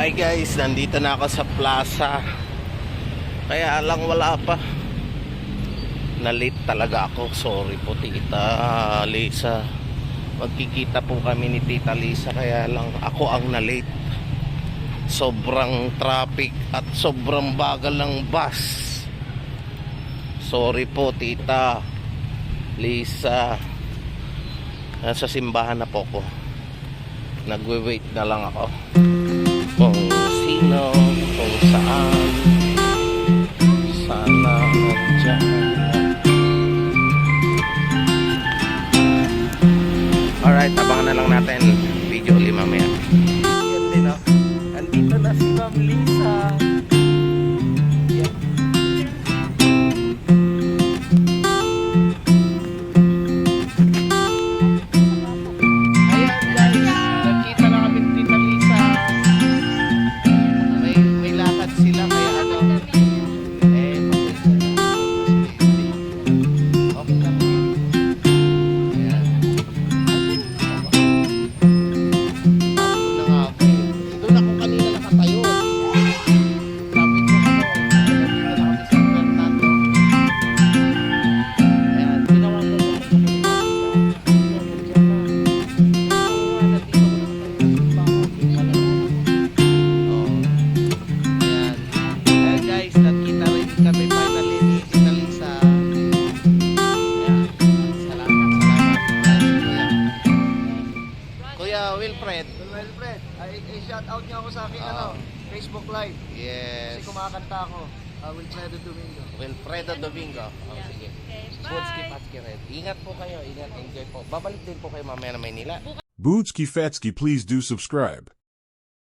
Hi guys, nandito na ako sa plaza. Kaya lang wala pa. Na-late talaga ako. Sorry po Tita Lisa. Magkikita po kami ni Tita Lisa. Kaya lang ako ang na-late. Sobrang traffic at sobrang bagal ng bus. Sorry po Tita Lisa. Nasa simbahan na po ko. Nagwe-wait na lang ako. Kung sino, kung saan, sana nandiyan. Alright, abangan na lang natin video ulit mamaya. Yan din o, andito na si Ma'am Lisa. Wilfred, shout out niyo ako sa aking Facebook Live. yes. Kasi kumakanta ako. Wilfredo Domingo. Wilfredo Domingo. Oh, sige. Bootski Patski Red. Ingat po kayo, ingat, enjoy po. Babalik din po kayo mamaya na Maynila. Bootski Fetsky, please do subscribe.